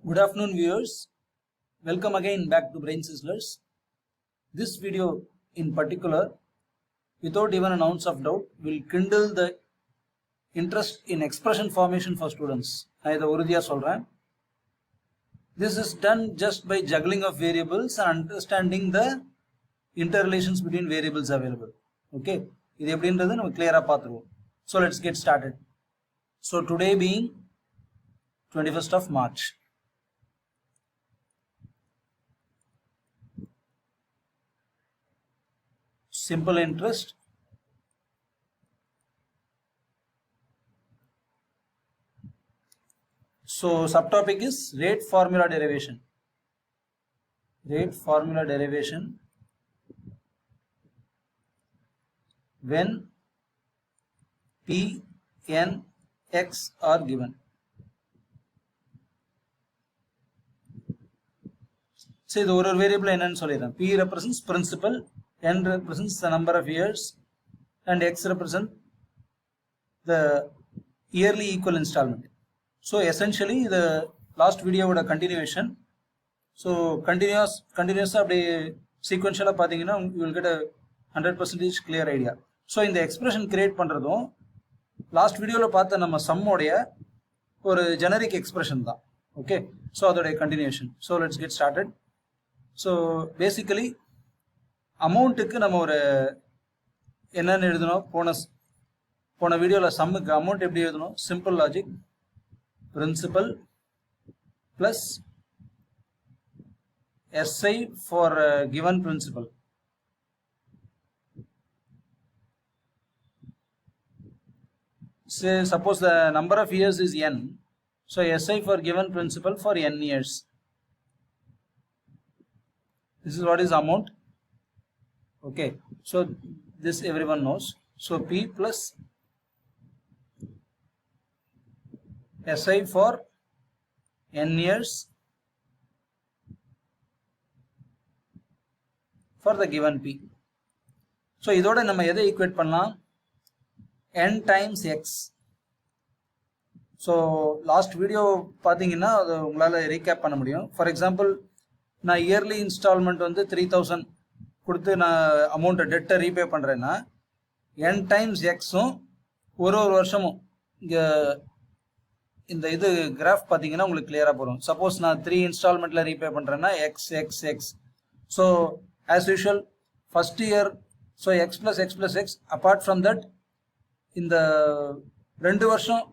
Good afternoon viewers, welcome again back to Brain Sizzlers. This video in particular, without even an ounce of doubt, will kindle the interest in expression formation for students. நான் இதை உறுதியா சொல்றேன். This is done just by juggling of variables and understanding the interrelations between variables available. Okay, இது எப்படின்றது நம்ம clear-ஆ பார்த்துருவோம். So let's get started. So today being 21st of March. Simple interest. So subtopic is rate formula derivation. Rate formula derivation when P, N, X are given. So the ஒரு variable என்னன்னு சொல்லிடுறேன். P represents principal, N represents the number of years, and X represents the yearly equal installment. So essentially the last video would a continuation. So continuous அப்படியே sequential பாத்தீங்கன்னா you will get a 100% clear idea. So இந்த expression create பண்றதும் last videoல பார்த்த நம்ம sum உடைய ஒரு generic expression தான். Okay, so அதோட continuation. So let's get started. So basically அமௌண்ட்டுக்கு நம்ம ஒரு என்னன்னு எழுதணும், போன வீடியோவில் சம்முக்கு அமௌண்ட் எப்படி எழுதணும், simple logic, principal plus SI for given principal. Say suppose the number of years is n, so SI for given principal for n years. This is what is amount. Okay, so this everyone knows. So P plus SI for n years for the given P. So இதோட நம்ம எதை equate பண்ணலாம், n times x. So last video பார்த்தீங்கன்னா அது உங்களால் recap பண்ண முடியும். For example நான் இயர்லி இன்ஸ்டால்மெண்ட் வந்து 3000 கொடுத்து நான் அமௌண்ட்டை டெட்டை ரீபே பண்ணுறேன்னா n டைம்ஸ் எக்ஸும் ஒரு வருஷமும் இங்கே இந்த இது கிராஃப் பார்த்தீங்கன்னா உங்களுக்கு கிளியராக போகும். சப்போஸ் நான் 3 இன்ஸ்டால்மெண்ட்டில் ரீபே பண்ணுறேன்னா X X X. So as usual first year, so X plus X plus X. Apart from that இந்த 2 வருஷம்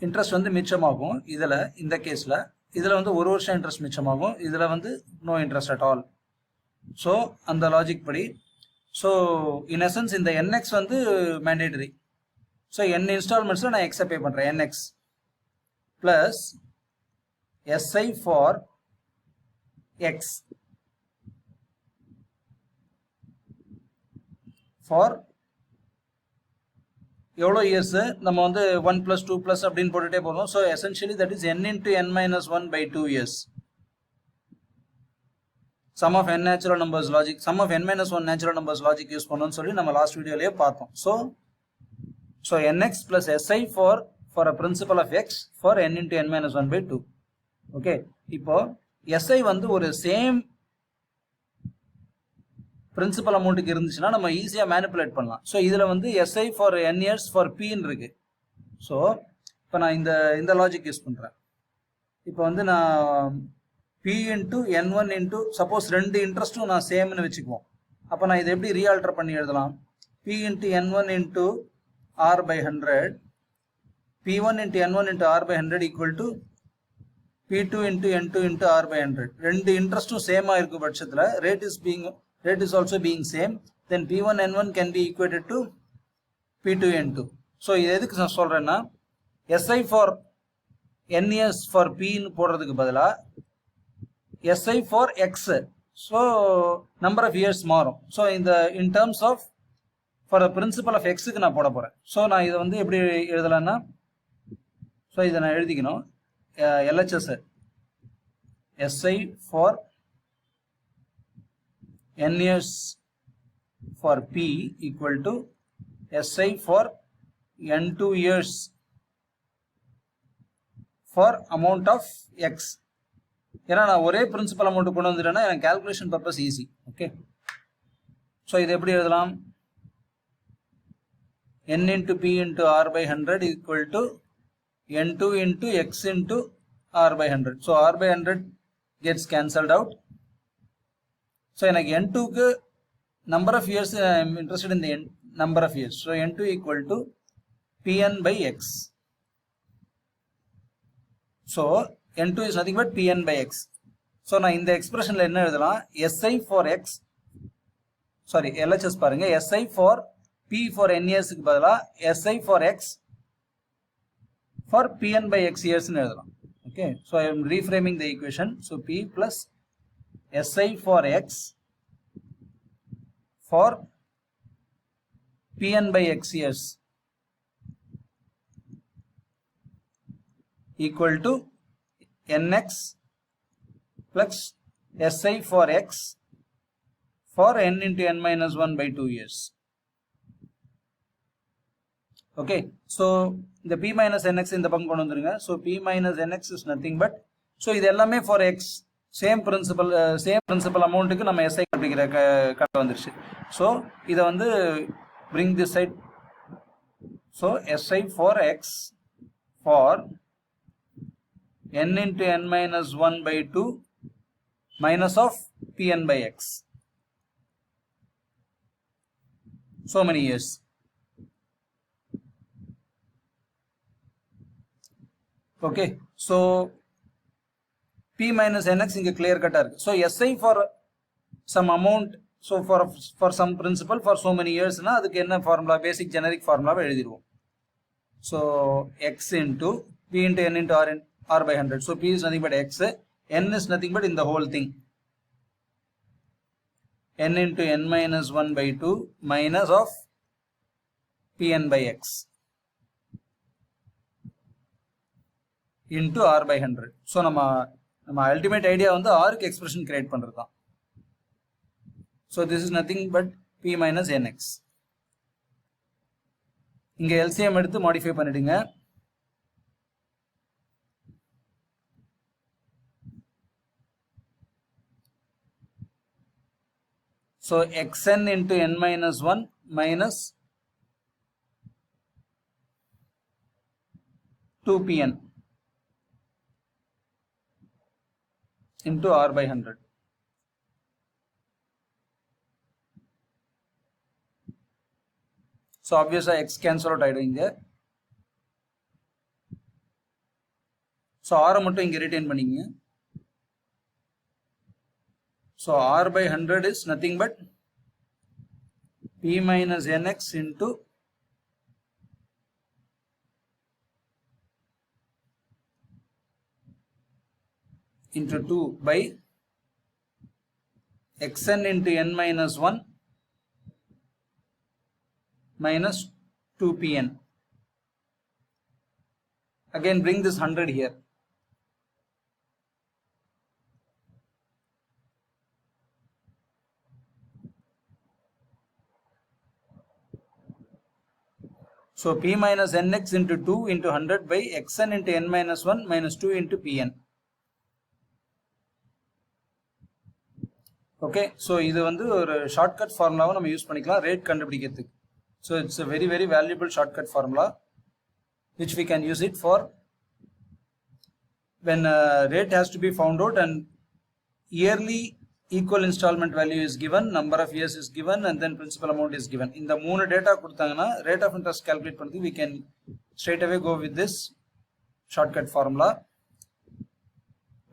இன்ட்ரெஸ்ட் வந்து மிச்சமாகும். இதில் இந்த கேஸில் இதில் வந்து 1 வருஷம் இன்ட்ரெஸ்ட் மிச்சமாகும். இதில் வந்து no interest at all. So அந்த லாஜிக் படி, ஸோ இன் எசன்ஸ் இந்த என்எக்ஸ் வந்து மேண்டேட்டரி. ஸோ என் இன்ஸ்டால்மெண்ட்ஸில் நான் எக்ஸை பே பண்ணுறேன், NX plus SI for X for எவ்வளோ இயர்ஸு நம்ம வந்து 1 + 2 + அப்படின்னு போட்டுகிட்டே போகிறோம். So essentially that is n into n - 1 by 2 years. sum of n natural numbers logic, sum of n - 1 natural numbers logic use பண்ணணும்னு சொல்லி நம்ம லாஸ்ட் வீடியோலேயே பார்த்தோம். So nx plus si for a principal of x for n into n - 1 by 2. Okay, இப்போ si வந்து ஒரு same principal அமௌண்ட்டுக்கு இருந்துச்சுன்னா நம்ம ஈஸியாக மேனிப்புலேட் பண்ணலாம். ஸோ இதில் வந்து SI for n years for பின்னு இருக்கு. ஸோ இப்போ நான் இந்த லாஜிக் யூஸ் பண்ணுறேன். இப்போ வந்து நான் P into N1 into suppose 2 இன்ட்ரெஸ்ட்டும் நான் சேம்னு வச்சுக்குவோம். அப்போ நான் இதை எப்படி ரீஆல்டர் பண்ணி எழுதலாம், P into N1 into R by 100, P1 into N1 into R by 100 equal to P2 into N2 into R by 100. 2 இன்ட்ரெஸ்ட்டும் சேமாக இருக்கும் பட்சத்தில் rate is also being same, then P1 N1 can be equated to P2 N2. So இது எதுக்கு நான் சொல்கிறேன்னா, SI for n years for Pன்னு போடுறதுக்கு பதிலாக SI for X. So number of years மாறும். So in terms of for the principal of எக்ஸுக்கு நான் போட போகிறேன். ஸோ நான் இதை வந்து எப்படி எழுதலான்னா, ஸோ இதை நான் எழுதிக்கணும், LHS SI for n years for P equal to SI for n2 years for amount of x. ஏன்னா நான் ஒரே பிரின்சிபல் அமௌண்ட் கொண்டு வந்துட்டேன்னா எனக்கு calculation purpose easy. Okay, so இது எப்படி எழுதலாம்? n into p into r by 100 equal to n2 into x into r by 100. So r by 100 gets cancelled out. So எனக்கு n2 க்கு number of years, I am interested in the number of years. So n2 equal to pn by x. So n2 is nothing but pn by x. So நான் இந்த எக்ஸ்பிரஷன்ல என்ன எழுதலாம்? si for x, sorry LHS பாருங்க, si for p for n years க்கு பதிலா si for x for pn by x years னு எழுதலாம். Okay, so I am reframing the equation. So p plus si for x for pn by x years equal to nx plus si for x for n into n minus 1 by 2 years. Okay, so the p minus nx in the பக்கம் கொண்டு வந்துருங்க. So p minus nx is nothing but, so இது எல்லாமே for x, same principle அமௌண்ட்டுக்கு நம்ம SI கண்டுபிடிக்கிற கணக்கு வந்துருச்சு. ஸோ இதை வந்து bring this side. So SI for x for n into n minus 1 by 2 minus of pn by x. So many years. Okay, so p minus nx இங்க clear cut இருக்கு. So SI for some amount, so for some principle for so many years னா அதுக்கு என்ன formula, basic generic formula எழுதிடுவோம். So x into p into n into r by 100. So p is nothing but x, n is nothing but in the whole thing, n into n minus 1 by 2 minus of pn by x into r by 100. So நம்ம ultimate idea வந்து r க்கு expression create பண்றது தான். So this is nothing but p minus nx. இங்க LCM எடுத்து modify பண்ணிடுங்க. So xn into n minus 1 minus 2pn into r by 100. So obviously x cancel out ஆயிடும் இங்க. So r மட்டும் இங்க retain பண்ணிங்க. So r by 100 is nothing but p minus nx into into 2 by xn into n minus 1 minus 2pn. Again bring this 100 here. So p minus nx into 2 into 100 by xn into n minus 1 minus 2 into pn. Okay, so இது வந்து ஒரு shortcut ஃபார்முலாவை நம்ம use பண்ணிக்கலாம் rate கண்டுபிடிக்கிறதுக்கு. So it's a very very valuable shortcut formula which we can use it for when rate has to be found out and yearly equal installment value is given, number of years is given, and then principal amount is given. இந்த மூணு data கொடுத்தாங்கன்னா rate of interest calculate பண்ணி we can straight away go with this shortcut formula.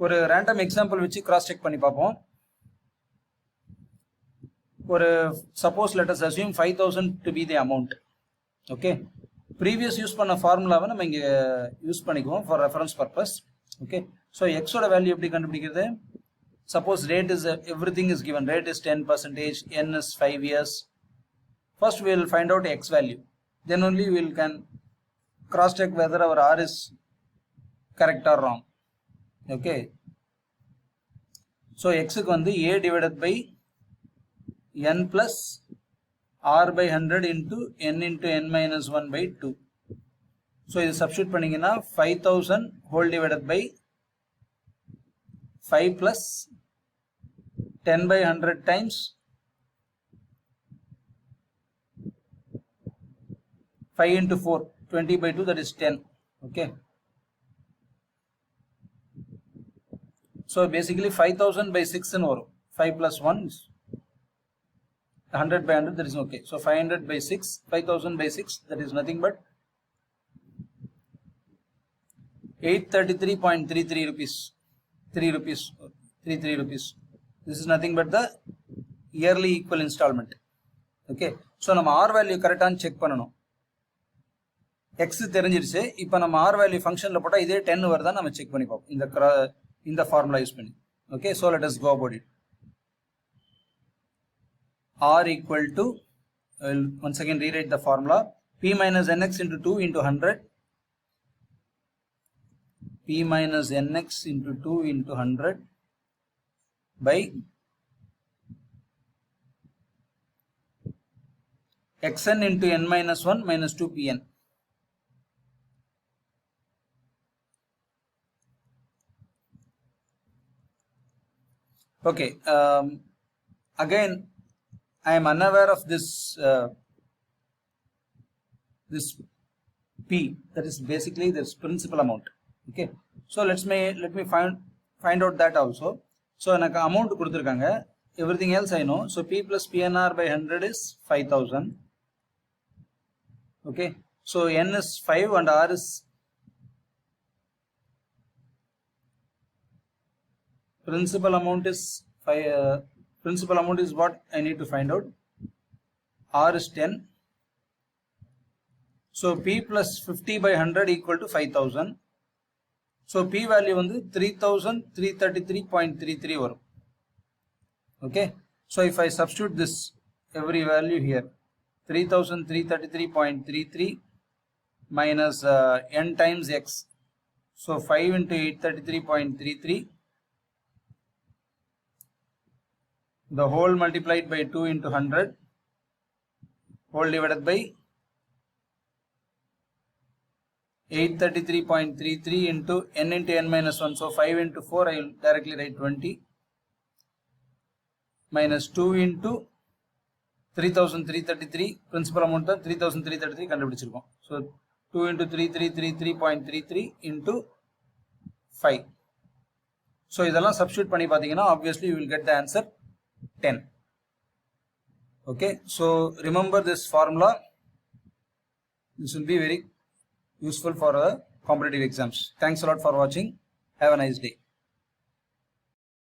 ஒரு random example வச்சு cross check பண்ணி பார்ப்போம். ஒரு suppose let us assume 5000 to be the amount. Okay, previous use பண்ண ஃபார்முலாவை நம்ம இங்க யூஸ் பண்ணிக்குவோம் for reference purpose. Okay, so x ஓட வேல்யூ எப்படி கண்டுபிடிக்கிறது? Suppose rate is everything is given, rate is 10%, n is 5 years. First we will find out x value, then only we can cross check whether our r is correct or wrong. Okay, so x க்கு வந்து a divided by n plus r by 100 into n minus 1 by 2. So இது substitute பண்ணிங்கன்னா 5000 whole divided by 5 plus 10 by 100 times 5 into 4, 20 by 2, that is 10. Okay. So basically 5000 by 6 in or 5 plus 1 is 100 by 100, that is okay. So 500 by 6, 5000 by 6, that is nothing but 833.33 rupees. 3 rupees, 33 rupees. This is nothing but the yearly equal installment. Okay. So நம்ம R value கரெக்டான்னு check பண்ணணும். X தெரிஞ்சிருச்சு. இப்போ நம்ம R value ஃபங்க்ஷன்ல போட்டா இதே 10 வருதா நம்ம செக் பண்ணி பார்ப்போம். இந்த ஃபார்முலா யூஸ் பண்ணி. Okay. So let us go about it. R equal to, I will once again rewrite the formula. P minus nx into 2 into 100. P minus nx into 2 into 100 by xn into n minus 1 minus 2 pn. Okay, again I am unaware of this this P, that is basically this principal amount. Okay, so let me find out that also. So எனக்கு amount கொடுத்திருக்காங்க, everything else I know. So P plus PNR by 100 is 5000. Okay, so N is 5 and R is principal amount is 5. Principal amount is what I need to find out. R is 10. So P plus 50 by 100 equal to 5000. So P value வந்து 3333.33 வரும். Okay. So if I substitute this every value here, 3333.33 minus n times x. So 5 into 833.33. The whole multiplied by 2 into 100. Whole divided by 833.33 into n into n minus 1. So 5 into 4, I will directly write 20 minus 2 into 3333. Principal amount of 3333 கண்டுபிடிச்சிருக்கோம். So 2 into 3333.33 into 5. So இதெல்லாம் substitute பண்ணி பார்த்தீங்கன்னா obviously you will get the answer 10. Okay, so remember this formula. This will be very useful for competitive exams. Thanks a lot for watching. Have a nice day.